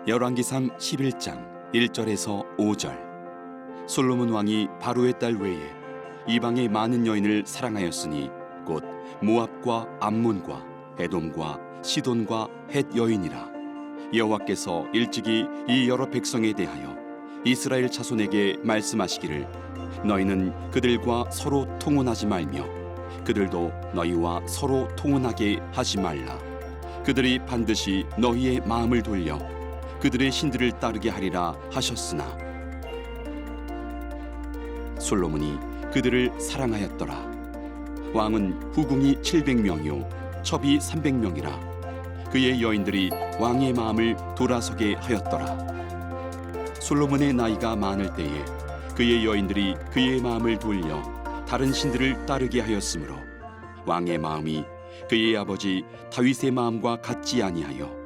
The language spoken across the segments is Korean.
열왕기상 11장 1절에서 5절. 솔로몬 왕이 바로의 딸 외에 이방의 많은 여인을 사랑하였으니 곧 모압과 암몬과 에돔과 시돈과 헷 여인이라. 여호와께서 일찍이 이 여러 백성에 대하여 이스라엘 자손에게 말씀하시기를 너희는 그들과 서로 통혼하지 말며 그들도 너희와 서로 통혼하게 하지 말라. 그들이 반드시 너희의 마음을 돌려 그들의 신들을 따르게 하리라 하셨으나 솔로몬이 그들을 사랑하였더라. 왕은 후궁이 700명이요 첩이 300명이라 그의 여인들이 왕의 마음을 돌아서게 하였더라. 솔로몬의 나이가 많을 때에 그의 여인들이 그의 마음을 돌려 다른 신들을 따르게 하였으므로 왕의 마음이 그의 아버지 다윗의 마음과 같지 아니하여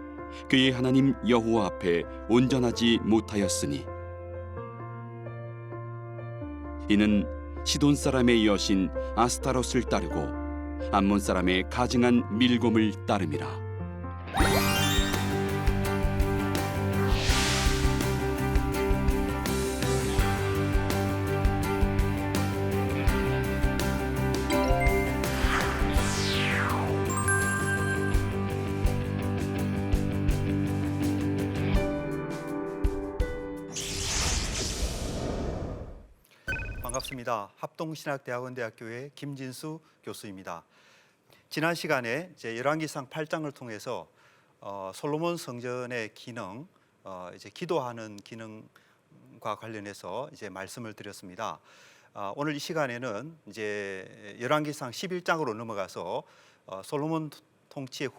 그의 하나님 여호와 앞에 온전하지 못하였으니 이는 시돈 사람의 여신 아스타롯을 따르고 암몬 사람의 가증한 밀곰을 따름이라. 반갑습니다. 합동신학대학원대학교의 김진수 교수입니다. 지난 시간에 이제 열왕기상 8장을 통해서 솔로몬 성전의 기능, 이제 기도하는 기능과 관련해서 이제 말씀을 드렸습니다. 오늘 이 시간에는 이제 열왕기상 11장으로 넘어가서 솔로몬 통치의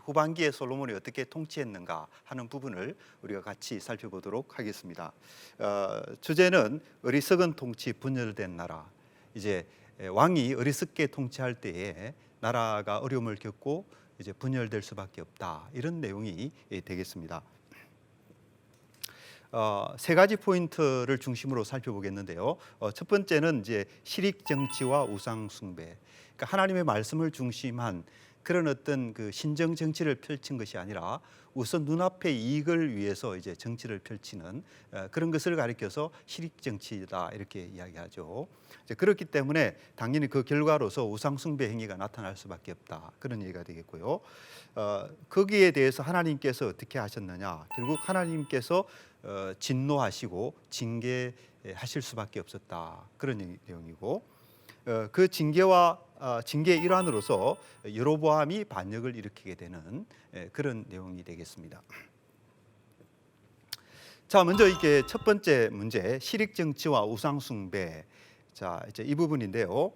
후반기에 솔로몬이 어떻게 통치했는가 하는 부분을 우리가 같이 살펴보도록 하겠습니다. 주제는 어리석은 통치 분열된 나라. 이제 왕이 어리석게 통치할 때에 나라가 어려움을 겪고 이제 분열될 수밖에 없다. 이런 내용이 되겠습니다. 세 가지 포인트를 중심으로 살펴보겠는데요. 첫 번째는 이제 실익 정치와 우상 숭배. 그러니까 하나님의 말씀을 중심한 그런 어떤 그 신정 정치를 펼친 것이 아니라 우선 눈앞의 이익을 위해서 이제 정치를 펼치는 그런 것을 가리켜서 실익 정치다 이렇게 이야기하죠. 이제 그렇기 때문에 당연히 그 결과로서 우상 숭배 행위가 나타날 수밖에 없다. 그런 얘기가 되겠고요. 거기에 대해서 하나님께서 어떻게 하셨느냐? 결국 하나님께서 진노하시고 징계하실 수밖에 없었다. 그런 내용이고 그 징계의 일환으로서 여로보암이 반역을 일으키게 되는 그런 내용이 되겠습니다. 자, 먼저 이게 첫 번째 문제, 실익 정치와 우상 숭배. 자, 이제 이 부분인데요.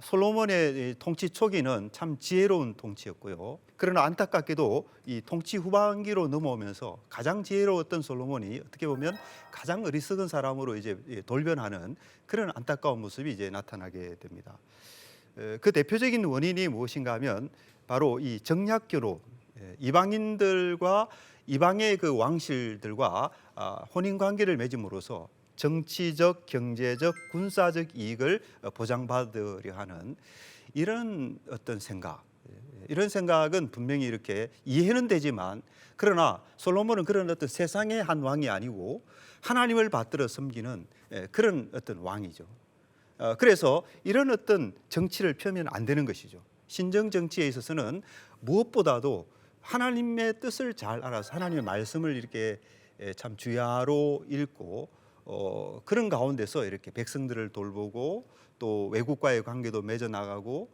솔로몬의 통치 초기는 참 지혜로운 통치였고요. 그러나 안타깝게도 이 통치 후반기로 넘어오면서 가장 지혜로웠던 솔로몬이 어떻게 보면 가장 어리석은 사람으로 이제 돌변하는 그런 안타까운 모습이 이제 나타나게 됩니다. 그 대표적인 원인이 무엇인가 하면 바로 이 정략 결혼, 이방인들과 이방의 그 왕실들과 혼인 관계를 맺음으로써 정치적, 경제적, 군사적 이익을 보장받으려 하는 이런 어떤 생각, 이런 생각은 분명히 이렇게 이해는 되지만 그러나 솔로몬은 그런 어떤 세상의 한 왕이 아니고 하나님을 받들어 섬기는 그런 어떤 왕이죠. 그래서 이런 어떤 정치를 펴면 안 되는 것이죠. 신정 정치에 있어서는 무엇보다도 하나님의 뜻을 잘 알아서 하나님의 말씀을 이렇게 참 주야로 읽고 그런 가운데서 이렇게 백성들을 돌보고 또 외국과의 관계도 맺어 나가고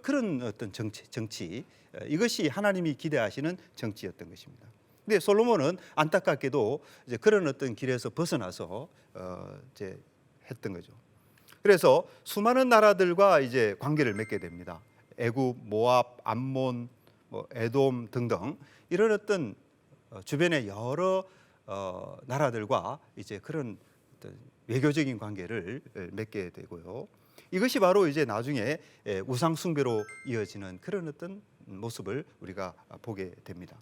그런 어떤 정치 이것이 하나님이 기대하시는 정치였던 것입니다. 근데 솔로몬은 안타깝게도 이제 그런 어떤 길에서 벗어나서 이제 했던 거죠. 그래서 수많은 나라들과 이제 관계를 맺게 됩니다. 애굽, 모압, 암몬, 에돔 등등 이런 어떤 주변의 여러 나라들과 이제 그런 어떤 외교적인 관계를 맺게 되고요. 이것이 바로 이제 나중에 우상 숭배로 이어지는 그런 어떤 모습을 우리가 보게 됩니다.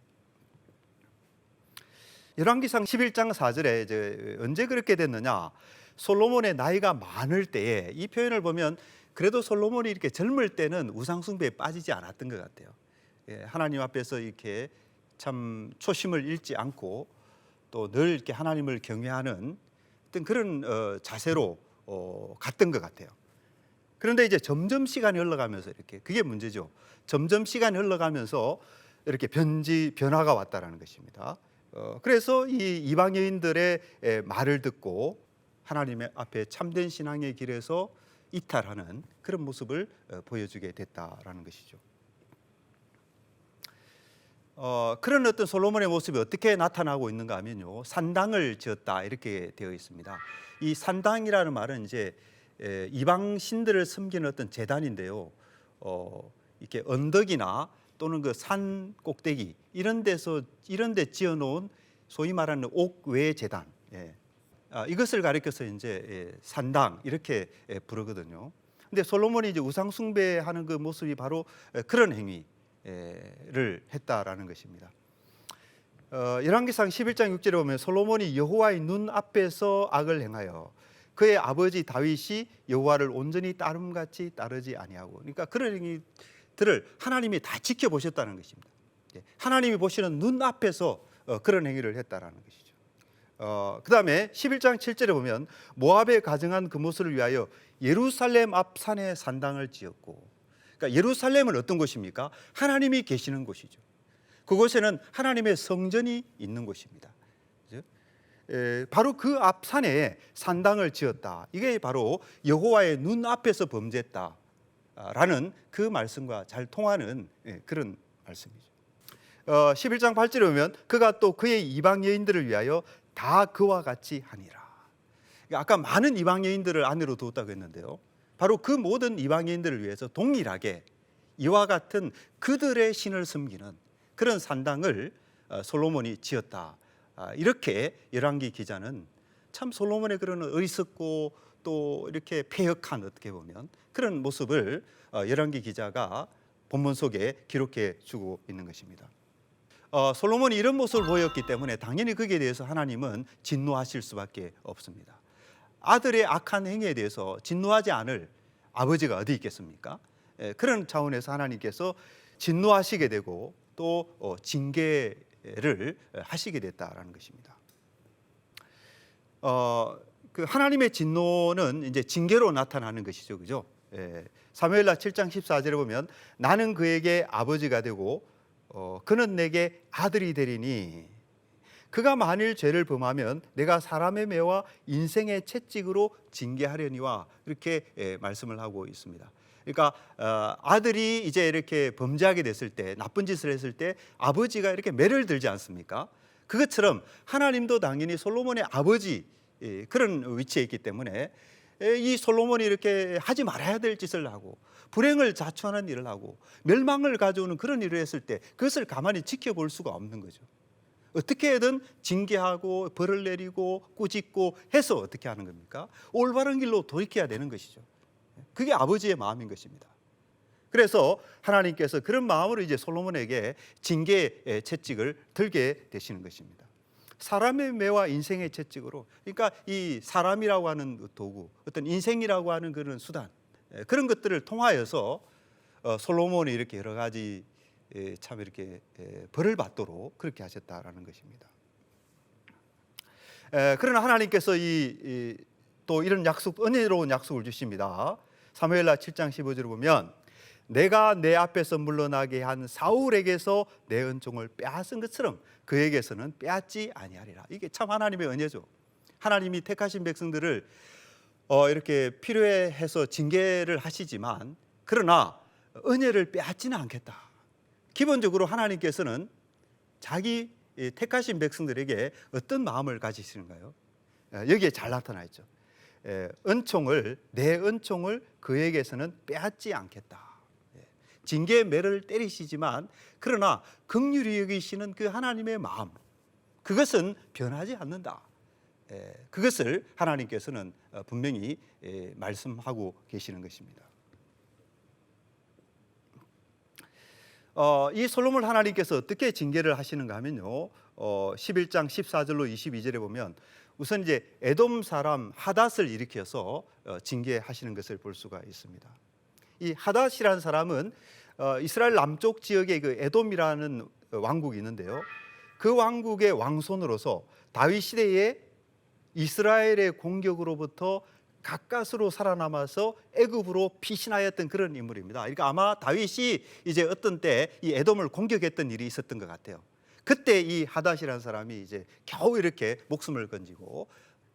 열왕기상 11장 4절에 이제 언제 그렇게 됐느냐? 솔로몬의 나이가 많을 때에 이 표현을 보면 그래도 솔로몬이 이렇게 젊을 때는 우상 숭배에 빠지지 않았던 것 같아요. 하나님 앞에서 이렇게 참 초심을 잃지 않고 또 늘 이렇게 하나님을 경외하는 어떤 그런 자세로 갔던 것 같아요. 그런데 이제 점점 시간이 흘러가면서 이렇게 그게 문제죠. 점점 시간이 흘러가면서 이렇게 변화가 왔다라는 것입니다. 그래서 이 이방 여인들의 말을 듣고 하나님의 앞에 참된 신앙의 길에서 이탈하는 그런 모습을 보여주게 됐다라는 것이죠. 그런 어떤 솔로몬의 모습이 어떻게 나타나고 있는가 하면요, 산당을 지었다 이렇게 되어 있습니다. 이 산당이라는 말은 이제 이방 신들을 섬기는 어떤 제단인데요, 이렇게 언덕이나 또는 그 산 꼭대기 이런 데 지어놓은 소위 말하는 옥외 제단, 이것을 가리켜서 이제 산당 이렇게 부르거든요. 근데 솔로몬이 이제 우상 숭배하는 그 모습이 바로 그런 행위를 했다라는 것입니다. 열왕기상 11장 6절에 보면 솔로몬이 여호와의 눈 앞에서 악을 행하여 그의 아버지 다윗이 여호와를 온전히 따름같이 따르지 아니하고, 그러니까 그런 행위들을 하나님이 다 지켜보셨다는 것입니다. 하나님이 보시는 눈 앞에서 그런 행위를 했다라는 것이죠. 그 다음에 11장 7절에 보면 모압에 가정한 그모스를 위하여 예루살렘 앞 산에 산당을 지었고, 그러니까 예루살렘은 어떤 곳입니까? 하나님이 계시는 곳이죠. 그곳에는 하나님의 성전이 있는 곳입니다. 바로 그 앞 산에 산당을 지었다. 이게 바로 여호와의 눈 앞에서 범죄했다라는 그 말씀과 잘 통하는 그런 말씀이죠. 11장 8절에 보면 그가 또 그의 이방 여인들을 위하여 다 그와 같이 하니라. 아까 많은 이방 여인들을 아내로 두었다고 했는데요, 바로 그 모든 이방 여인들을 위해서 동일하게 이와 같은 그들의 신을 섬기는 그런 산당을 솔로몬이 지었다. 이렇게 열왕기 기자는 참 솔로몬의 그런 어리석고 또 이렇게 패역한, 어떻게 보면 그런 모습을 열왕기 기자가 본문 속에 기록해 주고 있는 것입니다. 솔로몬이 이런 모습을 보였기 때문에 당연히 거기에 대해서 하나님은 진노하실 수밖에 없습니다. 아들의 악한 행위에 대해서 진노하지 않을 아버지가 어디 있겠습니까? 그런 차원에서 하나님께서 진노하시게 되고 또 징계를 하시게 됐다라는 것입니다. 그 하나님의 진노는 이제 징계로 나타나는 것이죠, 그죠? 사무엘하 7장 14절에 보면 나는 그에게 아버지가 되고 그는 내게 아들이 되리니 그가 만일 죄를 범하면 내가 사람의 매와 인생의 채찍으로 징계하려니와, 이렇게 말씀을 하고 있습니다. 그러니까 아들이 이제 이렇게 범죄하게 됐을 때, 나쁜 짓을 했을 때 아버지가 이렇게 매를 들지 않습니까? 그것처럼 하나님도 당연히 솔로몬의 아버지 그런 위치에 있기 때문에 이 솔로몬이 이렇게 하지 말아야 될 짓을 하고 불행을 자초하는 일을 하고 멸망을 가져오는 그런 일을 했을 때 그것을 가만히 지켜볼 수가 없는 거죠. 어떻게든 징계하고 벌을 내리고 꾸짖고 해서 어떻게 하는 겁니까? 올바른 길로 돌이켜야 되는 것이죠. 그게 아버지의 마음인 것입니다. 그래서 하나님께서 그런 마음으로 이제 솔로몬에게 징계의 채찍을 들게 되시는 것입니다. 사람의 매와 인생의 채찍으로, 그러니까 이 사람이라고 하는 도구, 어떤 인생이라고 하는 그런 수단, 그런 것들을 통하여서 솔로몬이 이렇게 여러 가지 참 이렇게 벌을 받도록 그렇게 하셨다라는 것입니다. 그러나 하나님께서 또 이런 약속, 은혜로운 약속을 주십니다. 사무엘하 7장 15절을 보면 내가 내 앞에서 물러나게 한 사울에게서 내 은총을 빼앗은 것처럼 그에게서는 빼앗지 아니하리라. 이게 참 하나님의 은혜죠. 하나님이 택하신 백성들을 이렇게 필요해서 징계를 하시지만 그러나 은혜를 빼앗지는 않겠다. 기본적으로 하나님께서는 자기 택하신 백성들에게 어떤 마음을 가지시는가요? 여기에 잘 나타나 있죠. 내 은총을 그에게서는 빼앗지 않겠다. 징계의 매를 때리시지만 그러나 긍휼히 여기시는 그 하나님의 마음, 그것은 변하지 않는다. 그것을 하나님께서는 분명히 말씀하고 계시는 것입니다. 이 솔로몬 하나님께서 어떻게 징계를 하시는가 하면요, 11장 14절로 22절에 보면 우선 이제 에돔 사람 하닷을 일으켜서 징계하시는 것을 볼 수가 있습니다. 이 하닷이라는 사람은 이스라엘 남쪽 지역의 그 에돔이라는 왕국이 있는데요. 그 왕국의 왕손으로서 다윗 시대에 이스라엘의 공격으로부터 가까스로 살아남아서 애굽으로 피신하였던 그런 인물입니다. 그러니까 아마 다윗이 이제 어떤 때 이 에돔을 공격했던 일이 있었던 것 같아요. 그때 이 하닷이라는 사람이 이제 겨우 이렇게 목숨을 건지고,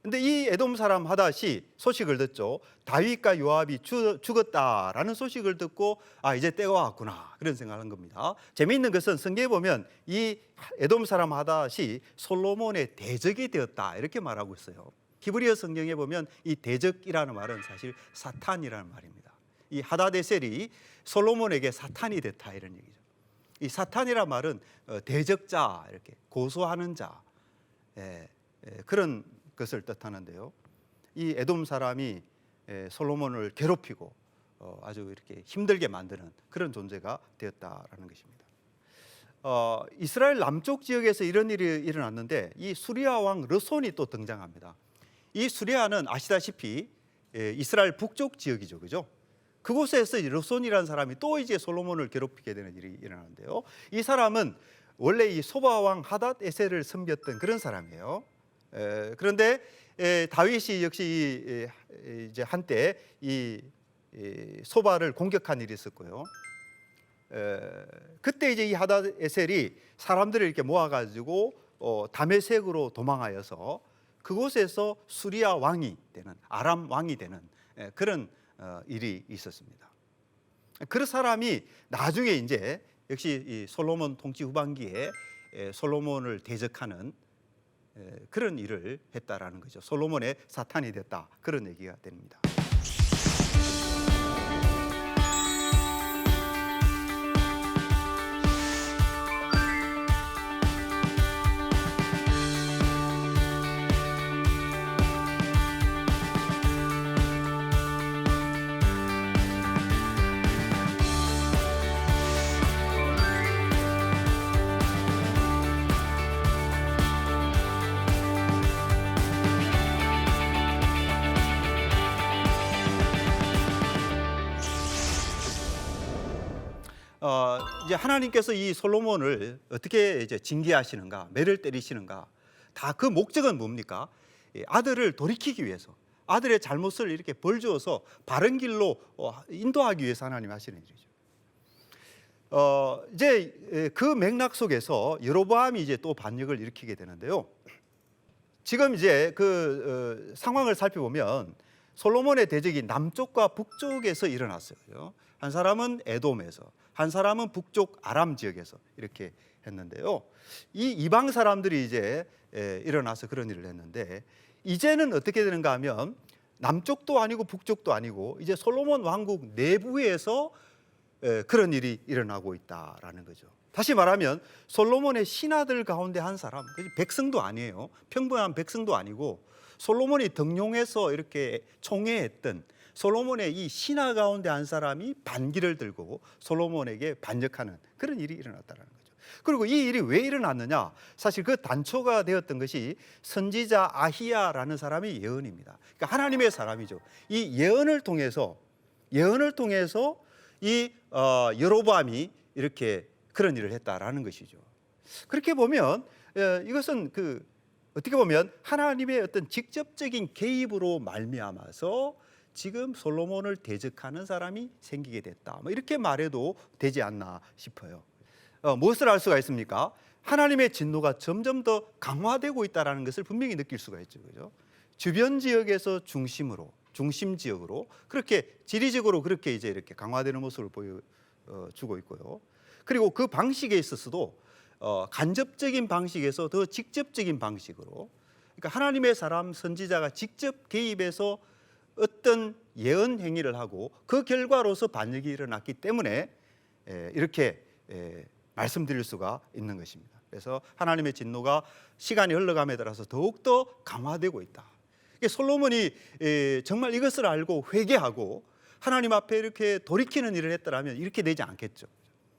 근데 이 에돔 사람 하닷이 소식을 듣죠. 다윗과 요압이 죽었다라는 소식을 듣고 이제 때가 왔구나 그런 생각을 한 겁니다. 재미있는 것은 성경에 보면 이 에돔 사람 하닷이 솔로몬의 대적이 되었다 이렇게 말하고 있어요. 히브리어 성경에 보면 이 대적이라는 말은 사실 사탄이라는 말입니다. 이 하닷에셀이 솔로몬에게 사탄이 됐다 이런 얘기죠. 이 사탄이란 말은 대적자, 이렇게 고소하는 자, 그런 것을 뜻하는데요. 이 에돔 사람이 솔로몬을 괴롭히고 아주 이렇게 힘들게 만드는 그런 존재가 되었다라는 것입니다. 이스라엘 남쪽 지역에서 이런 일이 일어났는데 이 수리아 왕 르손이 또 등장합니다. 이 수리아는 아시다시피 이스라엘 북쪽 지역이죠, 그죠? 그곳에서 르손이라는 사람이 또 이제 솔로몬을 괴롭히게 되는 일이 일어나는데요. 이 사람은 원래 이 소바 왕 하닷 에셀을 섬겼던 그런 사람이에요. 그런데 다윗이 역시 이제 한때 이 소바를 공격한 일이 있었고요. 그때 이제 이 하닷 에셀이 사람들을 이렇게 모아가지고 다메섹으로 도망하여서 그곳에서 수리아 왕이 되는, 아람 왕이 되는 그런 일이 있었습니다. 그 사람이 나중에 이제 역시 이 솔로몬 통치 후반기에 솔로몬을 대적하는 그런 일을 했다라는 거죠. 솔로몬의 사탄이 됐다 그런 얘기가 됩니다. 이제 하나님께서 이 솔로몬을 어떻게 이제 징계하시는가, 매를 때리시는가, 다 그 목적은 뭡니까? 아들을 돌이키기 위해서, 아들의 잘못을 이렇게 벌주어서 바른 길로 인도하기 위해서 하나님 하시는 일이죠. 이제 그 맥락 속에서 여로보암이 이제 또 반역을 일으키게 되는데요. 지금 이제 그 상황을 살펴보면 솔로몬의 대적이 남쪽과 북쪽에서 일어났어요. 한 사람은 에돔에서, 한 사람은 북쪽 아람 지역에서 이렇게 했는데요. 이 이방 사람들이 이제 일어나서 그런 일을 했는데, 이제는 어떻게 되는가 하면 남쪽도 아니고 북쪽도 아니고 이제 솔로몬 왕국 내부에서 그런 일이 일어나고 있다라는 거죠. 다시 말하면 솔로몬의 신하들 가운데 한 사람, 백성도 아니에요. 평범한 백성도 아니고 솔로몬이 등용해서 이렇게 총애했던 솔로몬의 이 신하 가운데 한 사람이 반기를 들고 솔로몬에게 반역하는 그런 일이 일어났다는 거죠. 그리고 이 일이 왜 일어났느냐? 사실 그 단초가 되었던 것이 선지자 아히야라는 사람의 예언입니다. 그러니까 하나님의 사람이죠. 이 예언을 통해서 이 여로보암이 이렇게 그런 일을 했다라는 것이죠. 그렇게 보면 이것은 어떻게 보면 하나님의 어떤 직접적인 개입으로 말미암아서 지금 솔로몬을 대적하는 사람이 생기게 됐다, 이렇게 말해도 되지 않나 싶어요. 무엇을 알 수가 있습니까? 하나님의 진노가 점점 더 강화되고 있다는 것을 분명히 느낄 수가 있죠, 그죠? 주변 지역에서 중심 지역으로 그렇게 지리적으로 그렇게 이제 이렇게 강화되는 모습을 보여주고 있고요. 그리고 그 방식에 있어서도 간접적인 방식에서 더 직접적인 방식으로, 그러니까 하나님의 사람 선지자가 직접 개입해서 어떤 예언 행위를 하고 그 결과로서 반역이 일어났기 때문에 이렇게 말씀드릴 수가 있는 것입니다. 그래서 하나님의 진노가 시간이 흘러감에 따라서 더욱더 강화되고 있다. 솔로몬이 정말 이것을 알고 회개하고 하나님 앞에 이렇게 돌이키는 일을 했더라면 이렇게 되지 않겠죠.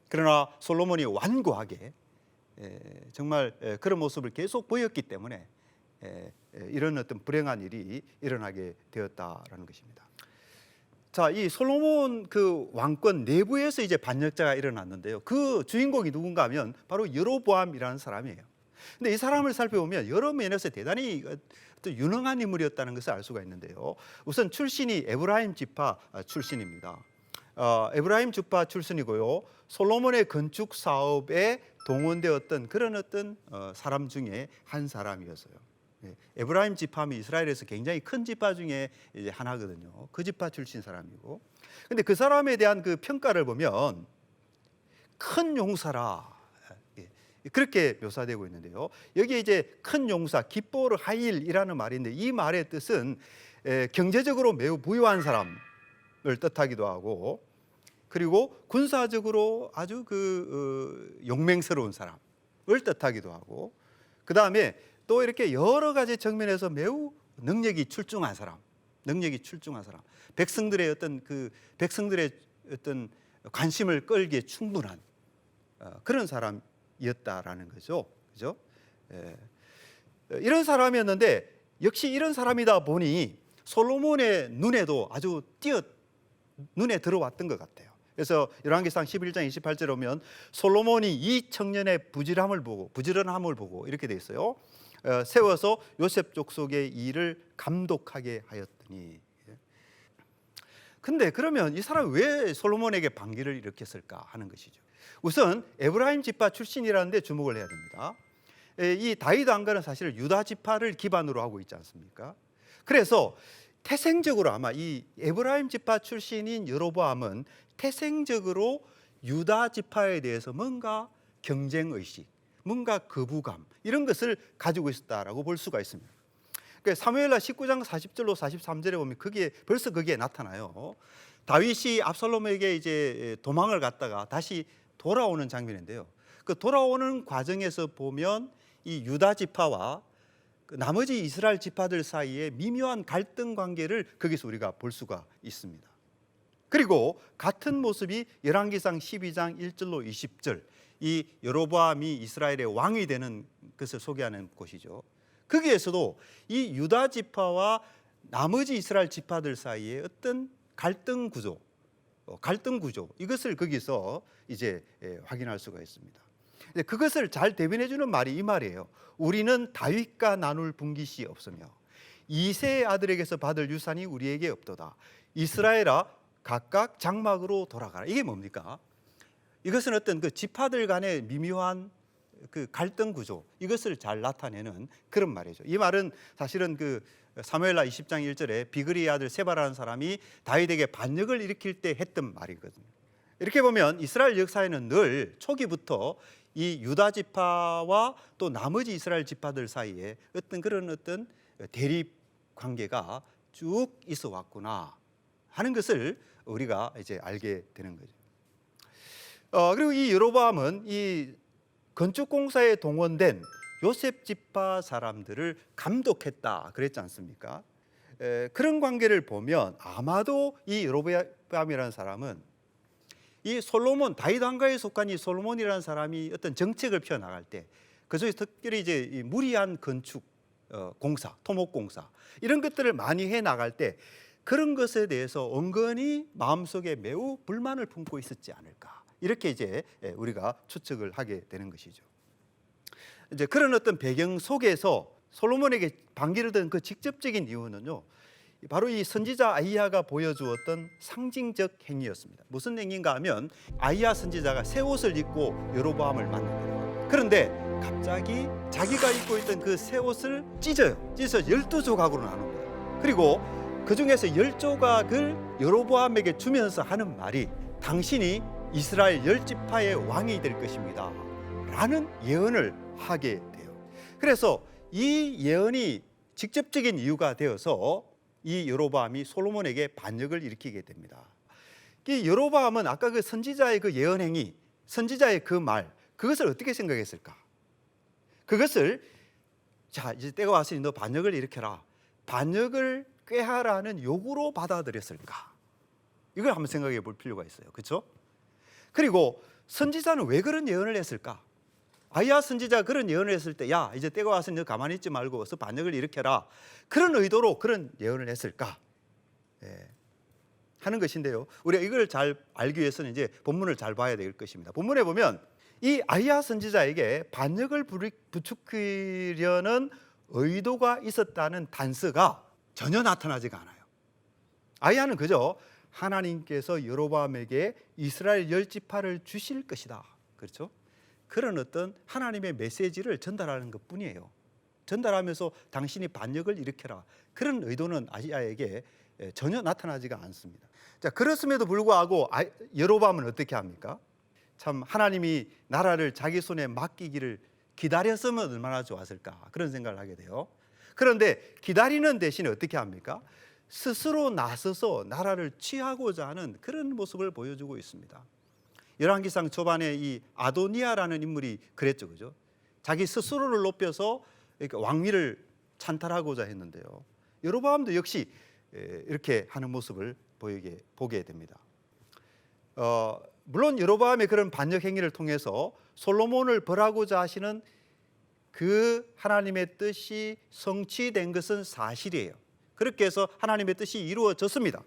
그러나 솔로몬이 완고하게 정말 그런 모습을 계속 보였기 때문에 이런 어떤 불행한 일이 일어나게 되었다라는 것입니다. 자, 이 솔로몬 그 왕권 내부에서 이제 반역자가 일어났는데요. 그 주인공이 누군가 하면 바로 여로보암이라는 사람이에요. 근데 이 사람을 살펴보면 여러 면에서 대단히 또 유능한 인물이었다는 것을 알 수가 있는데요. 우선 출신이 에브라임 지파 출신입니다. 에브라임 지파 출신이고요. 솔로몬의 건축 사업에 동원되었던 그런 어떤 사람 중에 한 사람이었어요. 에브라임 지파는 이스라엘에서 굉장히 큰 지파 중에 이제 하나거든요. 그 지파 출신 사람이고, 근데 그 사람에 대한 그 평가를 보면 큰 용사라, 그렇게 묘사되고 있는데요. 여기에 이제 큰 용사, 기뻐르 하일이라는 말인데 이 말의 뜻은 경제적으로 매우 부유한 사람을 뜻하기도 하고, 그리고 군사적으로 아주 용맹스러운 사람을 뜻하기도 하고, 그 다음에 또 이렇게 여러 가지 측면에서 매우 능력이 출중한 사람, 백성들의 어떤 관심을 끌기에 충분한 그런 사람이었다라는 거죠. 그죠? 이런 사람이었는데 역시 이런 사람이다 보니 솔로몬의 눈에도 아주 눈에 들어왔던 것 같아요. 그래서 열왕기상 11장 28절에 보면 솔로몬이 이 청년의 부지런함을 보고 이렇게 돼 있어요. 세워서 요셉 족속의 일을 감독하게 하였더니. 근데 그러면 이 사람이 왜 솔로몬에게 반기를 일으켰을까 하는 것이죠. 우선 에브라임 지파 출신이라는 데 주목을 해야 됩니다. 이 다윗 왕가는 사실 유다 지파를 기반으로 하고 있지 않습니까? 그래서 태생적으로 아마 이 에브라임 지파 출신인 여로보암은 태생적으로 유다 지파에 대해서 뭔가 경쟁의식, 뭔가 거부감 이런 것을 가지고 있었다라고 볼 수가 있습니다. 그러니까 사무엘하 19장 40절로 43절에 보면 벌써 거기에 나타나요. 다윗이 압살롬에게 이제 도망을 갔다가 다시 돌아오는 장면인데요. 그 돌아오는 과정에서 보면 이 유다 지파와 나머지 이스라엘 지파들 사이에 미묘한 갈등 관계를 거기서 우리가 볼 수가 있습니다. 그리고 같은 모습이 열왕기상 12장 1절로 20절, 이 여로보암이 이스라엘의 왕이 되는 것을 소개하는 곳이죠. 거기에서도 이 유다 지파와 나머지 이스라엘 지파들 사이에 어떤 갈등 구조 이것을 거기서 이제 확인할 수가 있습니다. 그것을 잘 대변해 주는 말이 이 말이에요. 우리는 다윗과 나눌 분깃이 없으며 이새의 아들에게서 받을 유산이 우리에게 없도다. 이스라엘아 각각 장막으로 돌아가라. 이게 뭡니까? 이것은 어떤 그 지파들 간의 미묘한 그 갈등 구조, 이것을 잘 나타내는 그런 말이죠. 이 말은 사실은 그 사무엘하 20장 1절에 비그리의 아들 세바라는 사람이 다윗에게 반역을 일으킬 때 했던 말이거든요. 이렇게 보면 이스라엘 역사에는 늘 초기부터 이 유다 지파와 또 나머지 이스라엘 지파들 사이에 어떤 대립 관계가 쭉 있어 왔구나 하는 것을 우리가 이제 알게 되는 거죠. 그리고 이 여로보암은 이 건축 공사에 동원된 요셉 지파 사람들을 감독했다 그랬지 않습니까? 그런 관계를 보면 아마도 이 여로보암이라는 사람은 이 솔로몬, 다윗 왕가에 속한 이 솔로몬이라는 사람이 어떤 정책을 펴 나갈 때 그중에 특별히 이제 이 무리한 건축 공사, 토목 공사 이런 것들을 많이 해 나갈 때 그런 것에 대해서 은근히 마음속에 매우 불만을 품고 있었지 않을까, 이렇게 이제 우리가 추측을 하게 되는 것이죠. 이제 그런 어떤 배경 속에서 솔로몬에게 반기를 든 그 직접적인 이유는요, 바로 이 선지자 아이야가 보여주었던 상징적 행위였습니다. 무슨 행위인가 하면 아이야 선지자가 새 옷을 입고 여로보암을 만납니다. 그런데 갑자기 자기가 입고 있던 그 새 옷을 찢어서 12조각으로 나눕니다. 그리고 그 중에서 10조각을 여로보암에게 주면서 하는 말이 당신이 이스라엘 10지파의 왕이 될 것입니다 라는 예언을 하게 돼요. 그래서 이 예언이 직접적인 이유가 되어서 이 여로보암이 솔로몬에게 반역을 일으키게 됩니다. 이 여로보암은 아까 그 선지자의 그 예언 행위, 선지자의 그 말, 그것을 어떻게 생각했을까? 그것을 자 이제 때가 왔으니 너 반역을 일으켜라, 반역을 꾀하라는 요구로 받아들였을까? 이걸 한번 생각해 볼 필요가 있어요. 그렇죠? 그리고 선지자는 왜 그런 예언을 했을까? 아이야 선지자가 그런 예언을 했을 때 야 이제 때가 왔으니 너 가만히 있지 말고 어서 반역을 일으켜라, 그런 의도로 그런 예언을 했을까? 하는 것인데요. 우리가 이걸 잘 알기 위해서는 이제 본문을 잘 봐야 될 것입니다. 본문에 보면 이 아이야 선지자에게 반역을 부추기려는 의도가 있었다는 단서가 전혀 나타나지가 않아요. 아이야는 그저 하나님께서 여로보암에게 이스라엘 10지파를 주실 것이다, 그렇죠? 그런 어떤 하나님의 메시지를 전달하는 것뿐이에요. 전달하면서 당신이 반역을 일으켜라, 그런 의도는 아이야에게 전혀 나타나지가 않습니다. 자, 그렇음에도 불구하고 여로보암은 어떻게 합니까? 참 하나님이 나라를 자기 손에 맡기기를 기다렸으면 얼마나 좋았을까, 그런 생각을 하게 돼요. 그런데 기다리는 대신에 어떻게 합니까? 스스로 나서서 나라를 취하고자 하는 그런 모습을 보여주고 있습니다. 열왕기상 초반에 이 아도니아라는 인물이 그랬죠, 그죠? 자기 스스로를 높여서 이렇게 왕위를 찬탈하고자 했는데요. 여로보암도 역시 이렇게 하는 모습을 보게 됩니다. 물론 여로보암의 그런 반역 행위를 통해서 솔로몬을 벌하고자 하시는 그 하나님의 뜻이 성취된 것은 사실이에요. 그렇게 해서 하나님의 뜻이 이루어졌습니다.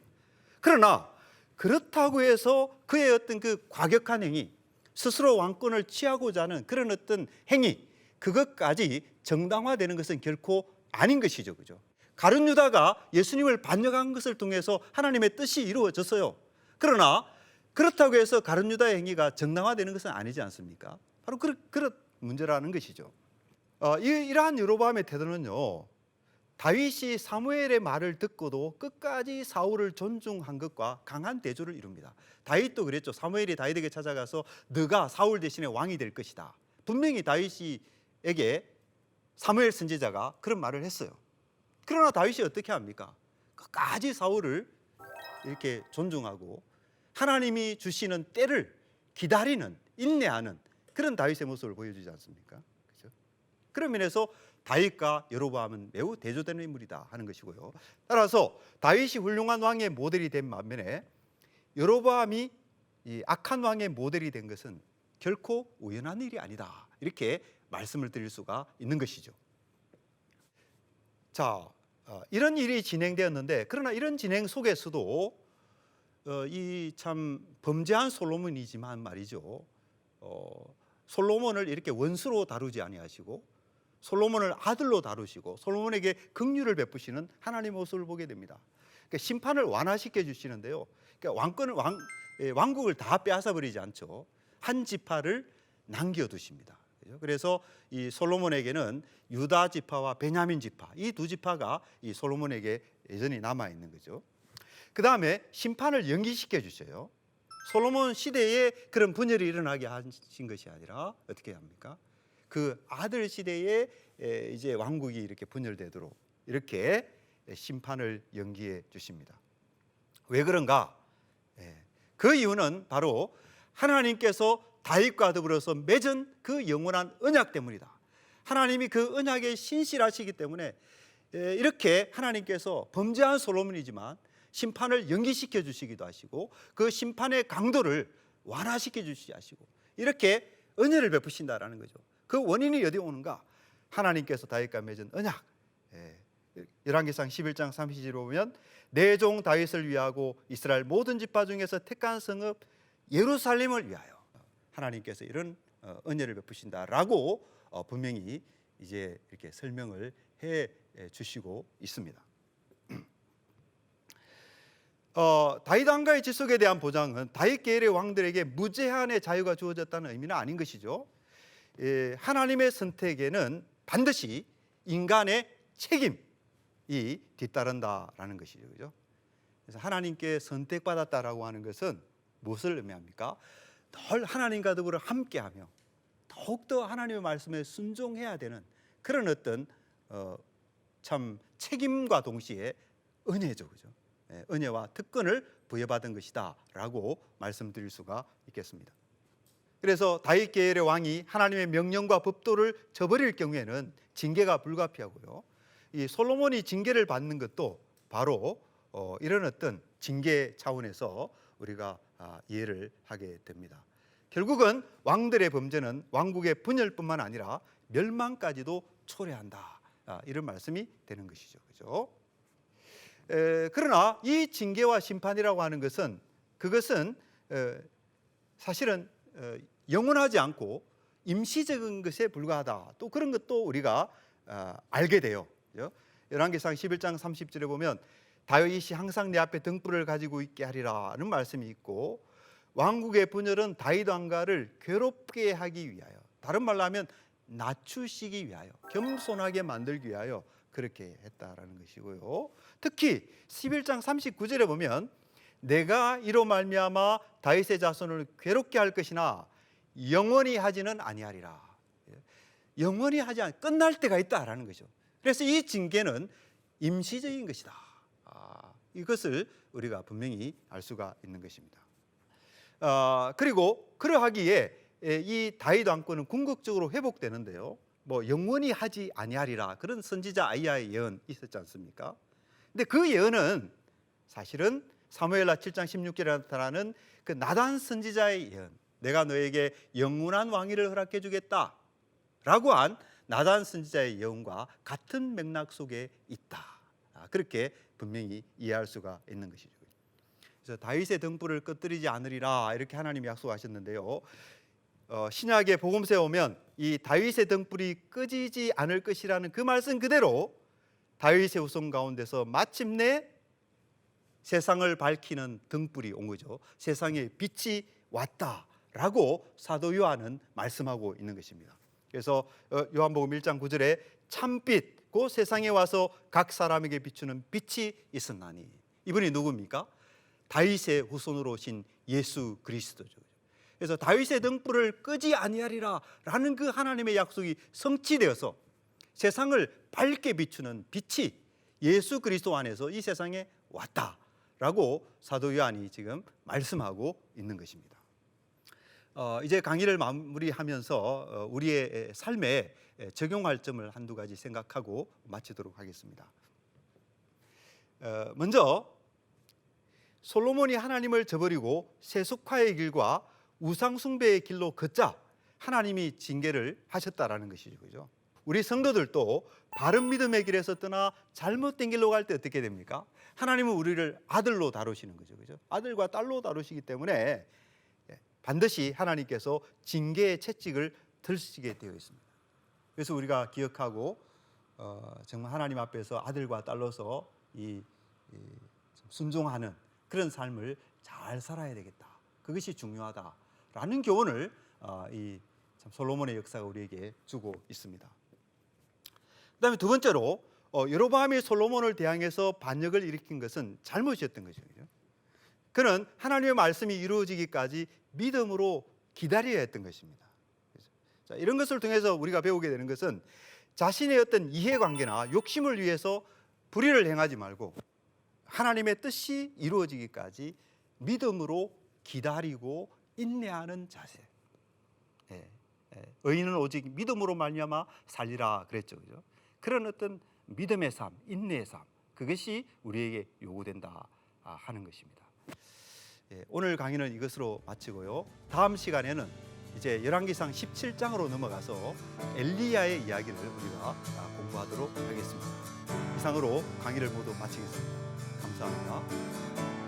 그러나 그렇다고 해서 그의 어떤 그 과격한 행위, 스스로 왕권을 취하고자 하는 그런 어떤 행위, 그것까지 정당화되는 것은 결코 아닌 것이죠, 그죠? 가룟 유다가 예수님을 반역한 것을 통해서 하나님의 뜻이 이루어졌어요. 그러나 그렇다고 해서 가룟 유다의 행위가 정당화되는 것은 아니지 않습니까? 바로 그런 문제라는 것이죠. 이러한 여로보암의 태도는요, 다윗이 사무엘의 말을 듣고도 끝까지 사울을 존중한 것과 강한 대조를 이룹니다. 다윗도 그랬죠. 사무엘이 다윗에게 찾아가서 너가 사울 대신에 왕이 될 것이다. 분명히 다윗에게 사무엘 선지자가 그런 말을 했어요. 그러나 다윗이 어떻게 합니까? 끝까지 사울을 이렇게 존중하고 하나님이 주시는 때를 기다리는, 인내하는 그런 다윗의 모습을 보여주지 않습니까? 그렇죠? 그런 면에서 다윗과 여로보암은 매우 대조되는 인물이다 하는 것이고요. 따라서 다윗이 훌륭한 왕의 모델이 된 반면에 여로보암이 이 악한 왕의 모델이 된 것은 결코 우연한 일이 아니다, 이렇게 말씀을 드릴 수가 있는 것이죠. 자, 이런 일이 진행되었는데, 그러나 이런 진행 속에서도 이 참 범죄한 솔로몬이지만 말이죠, 솔로몬을 이렇게 원수로 다루지 아니하시고 솔로몬을 아들로 다루시고 솔로몬에게 긍휼을 베푸시는 하나님의 모습을 보게 됩니다. 그러니까 심판을 완화시켜 주시는데요, 그러니까 왕국을 다 빼앗아 버리지 않죠. 한 지파를 남겨두십니다. 그래서 이 솔로몬에게는 유다 지파와 베냐민 지파, 이 두 지파가 이 솔로몬에게 여전히 남아 있는 거죠. 그 다음에 심판을 연기시켜 주셔요. 솔로몬 시대에 그런 분열이 일어나게 하신 것이 아니라 어떻게 합니까? 그 아들 시대에 이제 왕국이 이렇게 분열되도록 이렇게 심판을 연기해 주십니다. 왜 그런가? 그 이유는 바로 하나님께서 다윗과 더불어서 맺은 그 영원한 언약 때문이다. 하나님이 그 언약에 신실하시기 때문에 이렇게 하나님께서 범죄한 솔로몬이지만 심판을 연기시켜 주시기도 하시고 그 심판의 강도를 완화시켜 주시기 하시고 이렇게 은혜를 베푸신다라는 거죠. 그 원인이 어디 오는가? 하나님께서 다윗과 맺은 언약. 열왕기상 11장 30절에 보면 내 종 다윗을 위하고 이스라엘 모든 지파 중에서 택한 성읍 예루살렘을 위하여 하나님께서 이런 은혜를 베푸신다라고 분명히 이제 이렇게 설명을 해 주시고 있습니다. 다윗 왕가의 지속에 대한 보장은 다윗 계열의 왕들에게 무제한의 자유가 주어졌다는 의미는 아닌 것이죠. 하나님의 선택에는 반드시 인간의 책임이 뒤따른다라는 것이죠, 그죠? 그래서 하나님께 선택받았다라고 하는 것은 무엇을 의미합니까? 늘 하나님과 더불어 함께하며 더욱더 하나님의 말씀에 순종해야 되는 그런 어떤 참 책임과 동시에 은혜죠, 그죠? 은혜와 특권을 부여받은 것이다라고 말씀드릴 수가 있겠습니다. 그래서 다윗 계열의 왕이 하나님의 명령과 법도를 저버릴 경우에는 징계가 불가피하고요. 이 솔로몬이 징계를 받는 것도 바로 이런 어떤 징계 차원에서 우리가 이해를 하게 됩니다. 결국은 왕들의 범죄는 왕국의 분열뿐만 아니라 멸망까지도 초래한다, 이런 말씀이 되는 것이죠, 그죠? 그러나 이 징계와 심판이라고 하는 것은 그것은 사실은 영원하지 않고 임시적인 것에 불과하다. 또 그런 것도 우리가 알게 돼요. 열왕기상 11장 30절에 보면 다윗이 항상 내 앞에 등불을 가지고 있게 하리라는 말씀이 있고, 왕국의 분열은 다윗 왕가를 괴롭게 하기 위하여, 다른 말로 하면 낮추시기 위하여, 겸손하게 만들기 위하여 그렇게 했다라는 것이고요. 특히 11장 39절에 보면 내가 이로 말미암아 다윗의 자손을 괴롭게 할 것이나 영원히 하지는 아니하리라. 영원히 하지 않, 끝날 때가 있다라는 거죠. 그래서 이 징계는 임시적인 것이다. 이것을 우리가 분명히 알 수가 있는 것입니다. 그리고 그러하기에 이 다윗 왕권은 궁극적으로 회복되는데요. 뭐 영원히 하지 아니하리라, 그런 선지자 아이야의 예언 있었지 않습니까? 근데 그 예언은 사실은 사무엘하 7장 16절에 나타나는 그 나단 선지자의 예언, 내가 너에게 영원한 왕위를 허락해 주겠다 라고 한 나단 선지자의 예언과 같은 맥락 속에 있다. 그렇게 분명히 이해할 수가 있는 것이죠. 그래서 다윗의 등불을 꺼뜨리지 않으리라, 이렇게 하나님이 약속하셨는데요. 신약의 복음서에 오면 이 다윗의 등불이 꺼지지 않을 것이라는 그 말씀 그대로 다윗의 후손 가운데서 마침내 세상을 밝히는 등불이 온 거죠. 세상에 빛이 왔다라고 사도 요한은 말씀하고 있는 것입니다. 그래서 요한복음 1장 9절에 참빛, 그 세상에 와서 각 사람에게 비추는 빛이 있었나니, 이분이 누굽니까? 다윗의 후손으로 오신 예수 그리스도죠. 그래서 다윗의 등불을 끄지 아니하리라 라는 그 하나님의 약속이 성취되어서 세상을 밝게 비추는 빛이 예수 그리스도 안에서 이 세상에 왔다라고 사도 요한이 지금 말씀하고 있는 것입니다. 이제 강의를 마무리하면서 우리의 삶에 적용할 점을 한두 가지 생각하고 마치도록 하겠습니다. 먼저 솔로몬이 하나님을 저버리고 세속화의 길과 우상 숭배의 길로 걷자 하나님이 징계를 하셨다라는 것이죠. 그죠? 우리 성도들도 바른 믿음의 길에서 떠나 잘못된 길로 갈 때 어떻게 됩니까? 하나님은 우리를 아들로 다루시는 거죠. 그죠? 아들과 딸로 다루시기 때문에 반드시 하나님께서 징계의 채찍을 들으시게 되어 있습니다. 그래서 우리가 기억하고 정말 하나님 앞에서 아들과 딸로서 순종하는 그런 삶을 잘 살아야 되겠다. 그것이 중요하다라는 교훈을 이 솔로몬의 역사가 우리에게 주고 있습니다. 그다음에 두 번째로 여로보암이 솔로몬을 대항해서 반역을 일으킨 것은 잘못이었던 것이죠. 그는 하나님의 말씀이 이루어지기까지 믿음으로 기다려야 했던 것입니다. 자, 이런 것을 통해서 우리가 배우게 되는 것은 자신의 어떤 이해관계나 욕심을 위해서 불의를 행하지 말고 하나님의 뜻이 이루어지기까지 믿음으로 기다리고 인내하는 자세. 의인은 오직 믿음으로 말미암아 살리라 그랬죠. 그죠? 그런 어떤 믿음의 삶, 인내의 삶, 그것이 우리에게 요구된다 하는 것입니다. 오늘 강의는 이것으로 마치고요. 다음 시간에는 이제 열왕기상 17장으로 넘어가서 엘리야의 이야기를 우리가 공부하도록 하겠습니다. 이상으로 강의를 모두 마치겠습니다. 감사합니다.